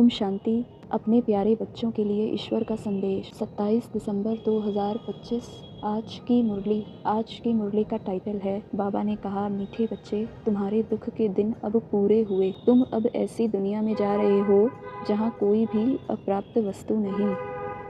ओम शांति। अपने प्यारे बच्चों के लिए ईश्वर का संदेश। 27 दिसंबर 2025। आज की मुरली का टाइटल है, बाबा ने कहा, मीठे बच्चे, तुम्हारे दुख के दिन अब पूरे हुए। तुम अब ऐसी दुनिया में जा रहे हो जहाँ कोई भी अप्राप्त वस्तु नहीं।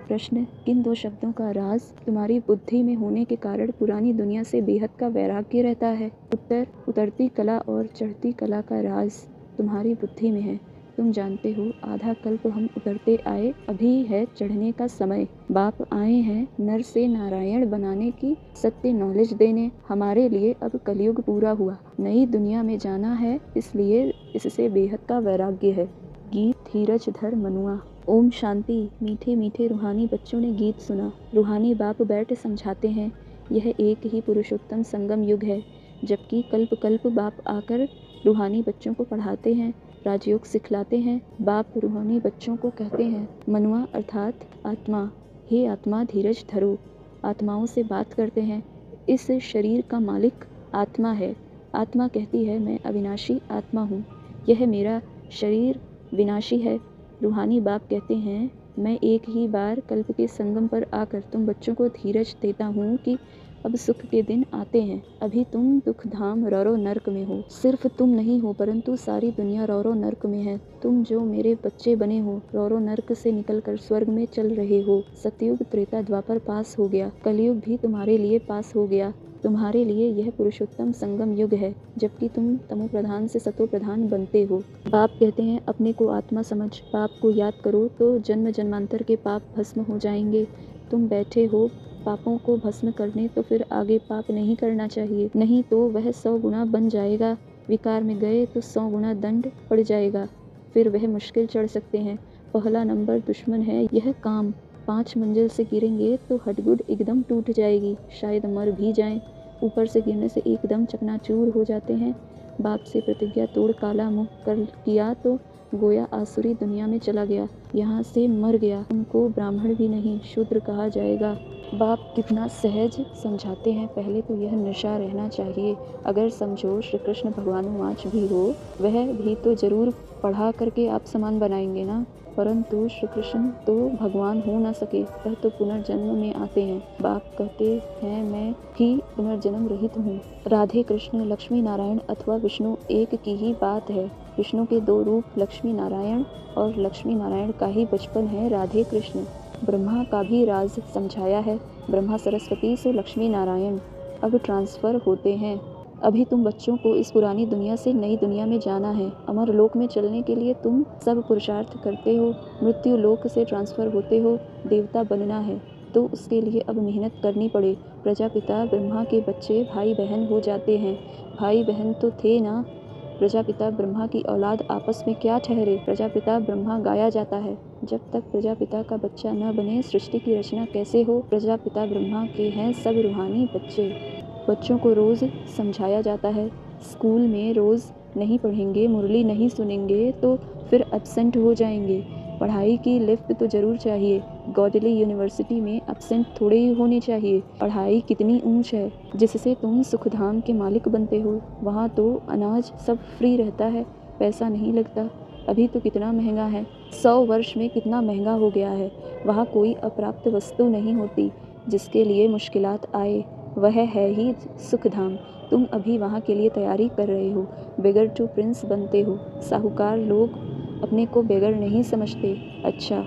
प्रश्न, किन दो शब्दों का राज तुम्हारी बुद्धि में होने के कारण पुरानी दुनिया से बेहद का वैराग्य रहता है? उत्तर, उतरती कला और चढ़ती कला का राज तुम्हारी बुद्धि में है। तुम जानते हो, आधा कल्प हम उतरते आए, अभी है चढ़ने का समय। बाप आए हैं नर से नारायण बनाने की सत्य नॉलेज देने। हमारे लिए अब कलयुग पूरा हुआ, नई दुनिया में जाना है, इसलिए इससे बेहद का वैराग्य है। गीत धीरज धर मनुआ। ओम शांति। मीठे मीठे रूहानी बच्चों ने गीत सुना। रूहानी बाप बैठ समझाते हैं, यह एक ही पुरुषोत्तम संगम युग है, जबकि कल्प कल्प बाप आकर रूहानी बच्चों को पढ़ाते हैं, राजयोग सिखलाते हैं। बाप रूहानी बच्चों को कहते हैं, मनुआ अर्थात आत्मा, हे आत्मा धीरज धरो। आत्माओं से बात करते हैं। इस शरीर का मालिक आत्मा है। आत्मा कहती है, मैं अविनाशी आत्मा हूँ, यह मेरा शरीर विनाशी है। रूहानी बाप कहते हैं, मैं एक ही बार कल्प के संगम पर आकर तुम बच्चों को धीरज देता हूँ कि अब सुख के दिन आते हैं। अभी तुम दुख धाम रौरव नर्क में हो। सिर्फ तुम नहीं हो, परंतु सारी दुनिया रौरव नर्क में है। तुम जो मेरे बच्चे बने हो, रौरव नर्क से निकलकर स्वर्ग में चल रहे हो। सतयुग त्रेता द्वापर पास हो गया, कलयुग भी तुम्हारे लिए पास हो गया। तुम्हारे लिए यह पुरुषोत्तम संगम युग है, जबकि तुम तमो प्रधान से सतो प्रधान बनते हो। बाप कहते हैं, अपने को आत्मा समझ, पाप को याद करो तो जन्म जन्मांतर के पाप भस्म हो जाएंगे। तुम बैठे हो पापों को भस्म करने, तो फिर आगे पाप नहीं करना चाहिए, नहीं तो वह 100 गुना बन जाएगा। विकार में गए तो 100 गुना दंड पड़ जाएगा, फिर वह मुश्किल चढ़ सकते हैं। पहला नंबर दुश्मन है यह काम। 5 मंजिल से गिरेंगे तो हड्डगुड एकदम टूट जाएगी, शायद मर भी जाएं। ऊपर से गिरने से एकदम चकनाचूर हो जाते हैं। बाप से प्रतिज्ञा तोड़ काला मुंह कर किया तो गोया आसुरी दुनिया में चला गया, यहाँ से मर गया। उनको ब्राह्मण भी नहीं, शूद्र कहा जाएगा। बाप कितना सहज समझाते हैं, पहले तो यह नशा रहना चाहिए। अगर समझो श्री कृष्ण भगवानुवाच भी हो, वह भी तो जरूर पढ़ा करके आप समान बनाएंगे ना। परंतु श्री कृष्ण तो भगवान हो न सके, वह तो पुनर्जन्म में आते हैं। बाप कहते हैं, मैं ही पुनर्जन्म रहित हूँ। राधे कृष्ण, लक्ष्मी नारायण अथवा विष्णु एक की ही बात है। विष्णु के 2 रूप लक्ष्मी नारायण, और लक्ष्मी नारायण का ही बचपन है राधे कृष्ण। ब्रह्मा का भी राज समझाया है, ब्रह्मा सरस्वती से लक्ष्मी नारायण अब ट्रांसफ़र होते हैं। अभी तुम बच्चों को इस पुरानी दुनिया से नई दुनिया में जाना है। अमर लोक में चलने के लिए तुम सब पुरुषार्थ करते हो, मृत्यु लोक से ट्रांसफ़र होते हो। देवता बनना है तो उसके लिए अब मेहनत करनी पड़े। प्रजापिता ब्रह्मा के बच्चे भाई बहन हो जाते हैं। भाई बहन तो थे ना। प्रजापिता ब्रह्मा की औलाद आपस में क्या ठहरे। प्रजापिता ब्रह्मा गाया जाता है। जब तक प्रजापिता का बच्चा न बने, सृष्टि की रचना कैसे हो। प्रजापिता ब्रह्मा के हैं सब रूहानी बच्चे। बच्चों को रोज़ समझाया जाता है। स्कूल में रोज़ नहीं पढ़ेंगे, मुरली नहीं सुनेंगे तो फिर एब्सेंट हो जाएंगे। पढ़ाई की लिफ्ट तो ज़रूर चाहिए। गॉडली यूनिवर्सिटी में एब्सेंट थोड़े ही होने चाहिए। पढ़ाई कितनी ऊंच है, जिससे तुम सुखधाम के मालिक बनते हो। वहाँ तो अनाज सब फ्री रहता है, पैसा नहीं लगता। अभी तो कितना महंगा है, 100 वर्ष में कितना महंगा हो गया है। वहाँ कोई अप्राप्त वस्तु नहीं होती, जिसके लिए मुश्किलात आए, वह है ही सुखधाम। तुम अभी वहाँ के लिए तैयारी कर रहे हो। बेगर टू प्रिंस बनते हो। साहूकार लोग अपने को बेगर नहीं समझते। अच्छा,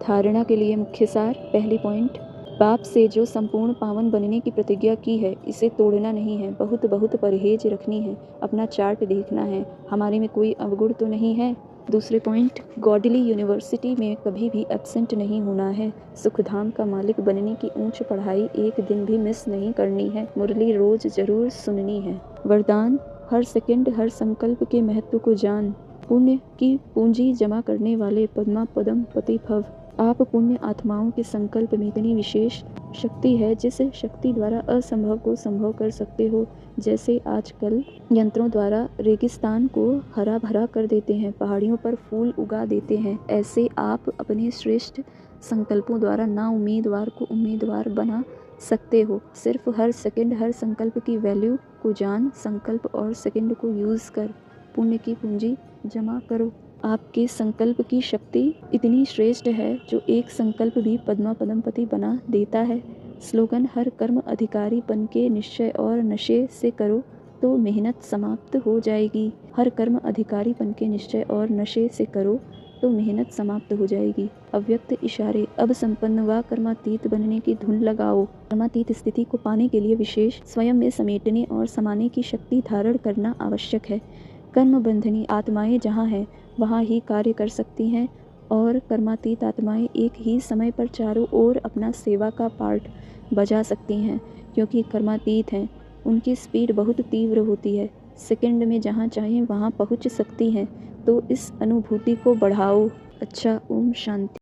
धारणा के लिए मुख्य सार। पहली पॉइंट, बाप से जो संपूर्ण पावन बनने की प्रतिज्ञा की है, इसे तोड़ना नहीं है। बहुत बहुत परहेज रखनी है। अपना चार्ट देखना है, हमारे में कोई अवगुण तो नहीं है। दूसरे पॉइंट, गॉडली यूनिवर्सिटी में कभी भी एब्सेंट नहीं होना है। सुखधाम का मालिक बनने की ऊंच पढ़ाई एक दिन भी मिस नहीं करनी है। मुरली रोज जरूर सुननी है। वरदान, हर सेकंड हर संकल्प के महत्व को जान। पुण्य की पूंजी जमा करने वाले पद्मा पदम पति भव। आप पुण्य आत्माओं के संकल्प में इतनी विशेष शक्ति है, जिस शक्ति द्वारा असंभव को संभव कर सकते हो। जैसे आजकल यंत्रों द्वारा रेगिस्तान को हरा भरा कर देते हैं, पहाड़ियों पर फूल उगा देते हैं, ऐसे आप अपने श्रेष्ठ संकल्पों द्वारा ना उम्मीदवार को उम्मीदवार बना सकते हो। सिर्फ हर सेकंड हर संकल्प की वैल्यू को जान, संकल्प और सेकंड को यूज़ कर पुण्य की पूंजी जमा करो। आपके संकल्प की शक्ति इतनी श्रेष्ठ है जो एक संकल्प भी पद्मा पदमपति बना देता है। स्लोगन: हर कर्म अधिकारी बन के निश्चय और नशे से करो तो मेहनत समाप्त हो जाएगी। हर कर्म अधिकारी बन के निश्चय और नशे से करो तो मेहनत समाप्त हो जाएगी। अव्यक्त इशारे: अब संपन्न व कर्मातीत बनने की धुन लगाओ। कर्मातीत स्थिति को पाने के लिए विशेष स्वयं में समेटने और समाने की शक्ति धारण करना आवश्यक है। कर्म बंधनी आत्माएं जहाँ हैं वहाँ ही कार्य कर सकती हैं और कर्मातीत आत्माएं एक ही समय पर चारों ओर अपना सेवा का पार्ट बजा सकती हैं। क्योंकि कर्मातीत हैं, उनकी स्पीड बहुत तीव्र होती है, सेकंड में जहाँ चाहें वहाँ पहुँच सकती हैं। तो इस अनुभूति को बढ़ाओ। अच्छा, ओम शांति।